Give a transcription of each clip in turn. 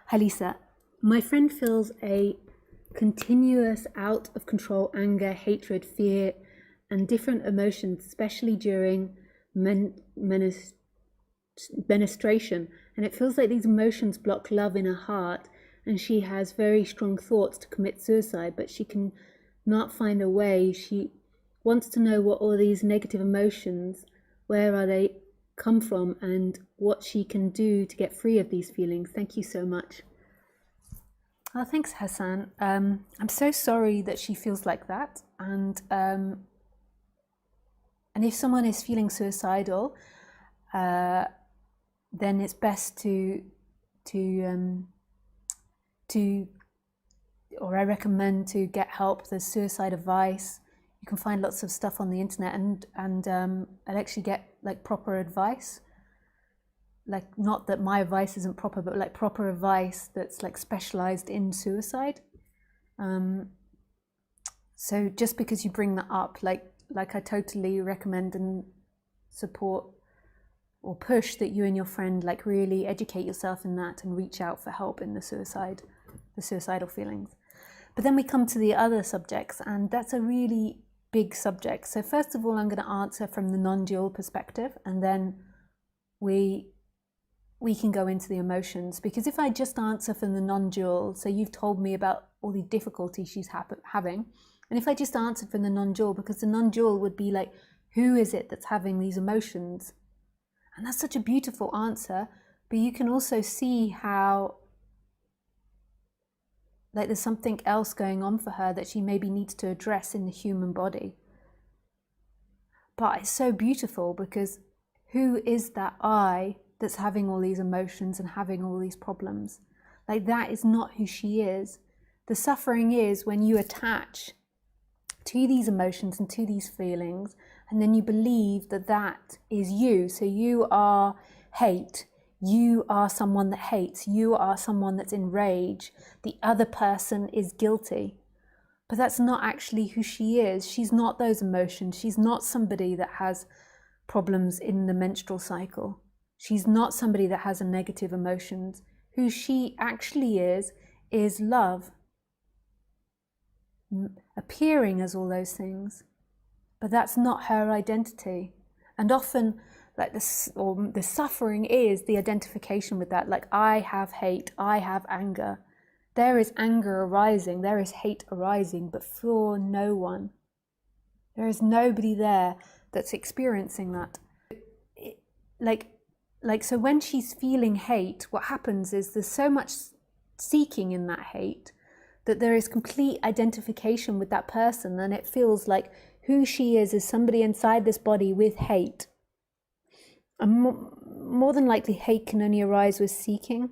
Hi Lisa, my friend feels a continuous out of control anger, hatred, fear, and different emotions, especially during menstruation. And it feels like these emotions block love in her heart, and she has very strong thoughts to commit suicide, but she can not find a way. She wants to know what all these negative emotions, where are they come from, and what she can do to get free of these feelings. Thank you so much. Oh, thanks, Hassan. I'm so sorry that she feels like that, and if someone is feeling suicidal, then it's best or I recommend to get help. There's suicide advice. You can find lots of stuff on the internet, and I'd actually get like proper advice. Like, not that my advice isn't proper, but like proper advice that's like specialized in suicide. So just because you bring that up, like I totally recommend and support or push that you and your friend like really educate yourself in that and reach out for help in the suicidal feelings. But then we come to the other subjects, and that's a really big subject. So first of all, I'm going to answer from the non-dual perspective, and then we can go into the emotions. Because if I just answer from the non-dual, so you've told me about all the difficulties she's having, and if I just answer from the non-dual, because the non-dual would be like, who is it that's having these emotions? And that's such a beautiful answer, but you can also see how like there's something else going on for her that she maybe needs to address in the human body. But it's so beautiful, because who is that I that's having all these emotions and having all these problems? Like, that is not who she is. The suffering is when you attach to these emotions and to these feelings, and then you believe that that is you. So you are hate. You are someone that hates. You are someone that's in rage. The other person is guilty. But that's not actually who she is. She's not those emotions. She's not somebody that has problems in the menstrual cycle. She's not somebody that has a negative emotions. Who she actually is love, appearing as all those things. But that's not her identity. And often, like the suffering is the identification with that. Like, I have hate, I have anger. There is anger arising, there is hate arising, but for no one. There is nobody there that's experiencing that. So when she's feeling hate, what happens is there's so much seeking in that hate that there is complete identification with that person, and it feels like who she is somebody inside this body with hate. And more than likely, hate can only arise with seeking.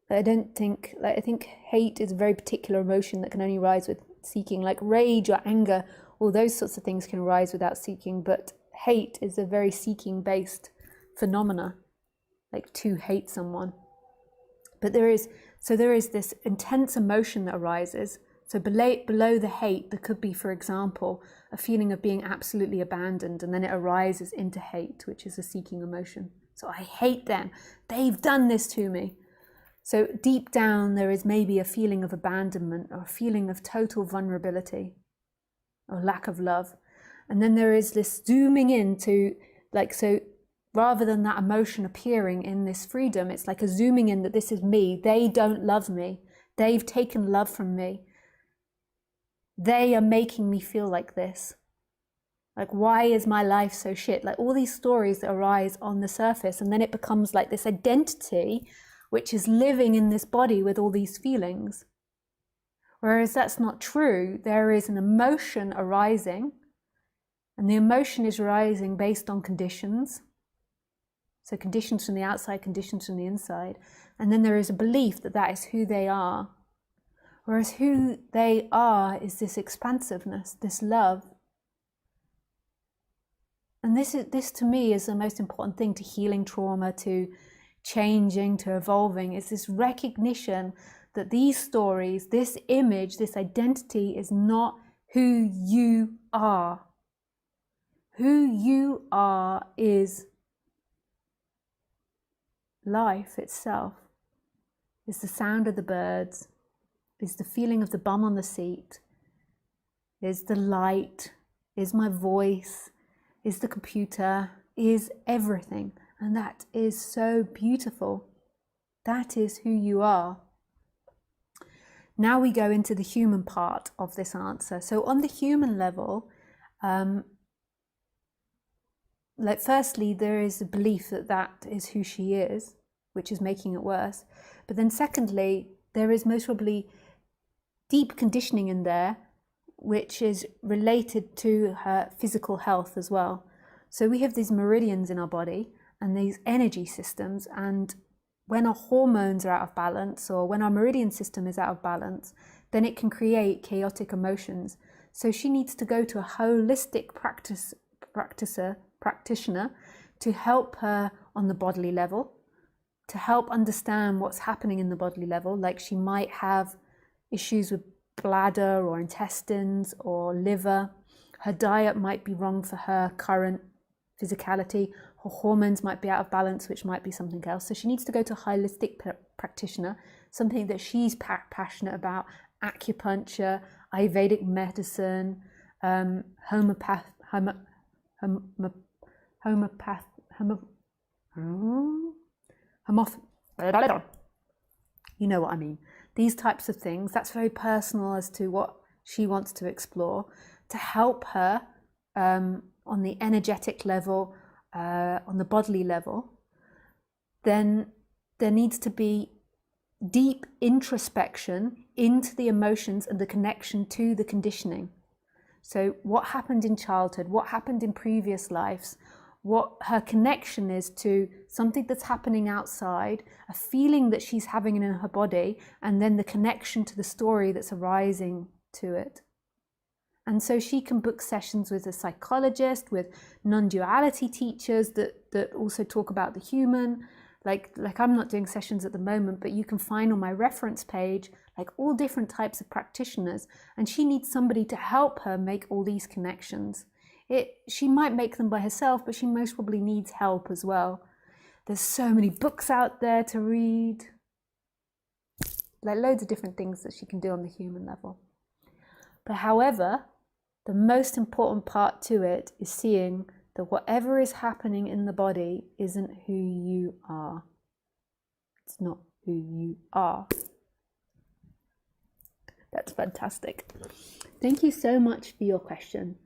I think hate is a very particular emotion that can only arise with seeking. Like rage or anger, all those sorts of things can arise without seeking, but hate is a very seeking-based phenomena, like to hate someone. But there is this intense emotion that arises. So below the hate, there could be, for example, a feeling of being absolutely abandoned, and then it arises into hate, which is a seeking emotion. So I hate them. They've done this to me. So deep down, there is maybe a feeling of abandonment, or a feeling of total vulnerability or lack of love. And then there is this zooming into, so rather than that emotion appearing in this freedom, it's like a zooming in that this is me. They don't love me. They've taken love from me. They are making me feel like this. Like, why is my life so shit? Like, all these stories that arise on the surface, and then it becomes like this identity which is living in this body with all these feelings. Whereas that's not true. There is an emotion arising, and the emotion is arising based on conditions. So conditions from the outside, conditions from the inside. And then there is a belief that that is who they are. Whereas who they are is this expansiveness, this love. And this to me is the most important thing to healing trauma, to changing, to evolving, is this recognition that these stories, this image, this identity is not who you are. Who you are is life itself. is the sound of the birds, is the feeling of the bum on the seat, is the light, is my voice, is the computer, is everything. And that is so beautiful. That is who you are. Now we go into the human part of this answer. So on the human level, firstly, there is a belief that that is who she is, which is making it worse. But then secondly, there is most probably deep conditioning in there, which is related to her physical health as well. So we have these meridians in our body and these energy systems, and when our hormones are out of balance, or when our meridian system is out of balance, then it can create chaotic emotions. So she needs to go to a holistic practitioner to help her on the bodily level, to help understand what's happening in the bodily level. Like she might have issues with bladder or intestines or liver. Her diet might be wrong for her current physicality. Her hormones might be out of balance, which might be something else. So she needs to go to a holistic practitioner, something that she's passionate about: acupuncture, Ayurvedic medicine, homeopath, you know what I mean. These types of things, that's very personal as to what she wants to explore, to help her on the energetic level, on the bodily level. Then there needs to be deep introspection into the emotions and the connection to the conditioning. So what happened in childhood, what happened in previous lives, what her connection is to something that's happening outside, a feeling that she's having in her body, and then the connection to the story that's arising to it. And so she can book sessions with a psychologist, with non-duality teachers that also talk about the human. Like I'm not doing sessions at the moment, but you can find on my reference page like all different types of practitioners, and she needs somebody to help her make all these connections. She might make them by herself, but she most probably needs help as well. There's so many books out there to read, like loads of different things that she can do on the human level. But however, the most important part to it is seeing that whatever is happening in the body isn't who you are. It's not who you are. That's fantastic. Thank you so much for your question.